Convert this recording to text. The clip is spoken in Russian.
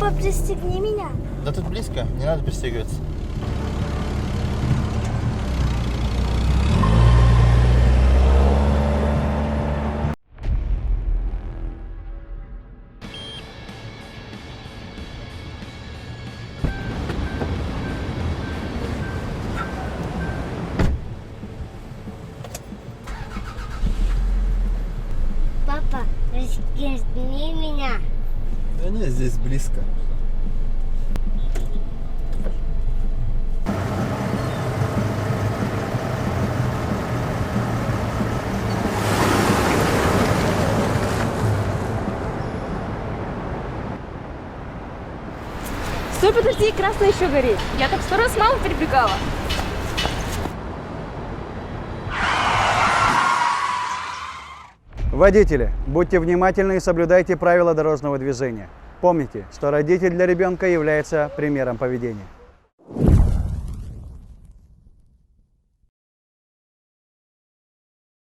Папа, пристегни меня. Да тут близко, не надо пристегиваться. Папа, пристегни меня. Да нет, здесь близко. Стой, подожди, красный еще горит. Я так 100 раз маму перебегала. Водители, будьте внимательны и соблюдайте правила дорожного движения. Помните, что родитель для ребенка является примером поведения.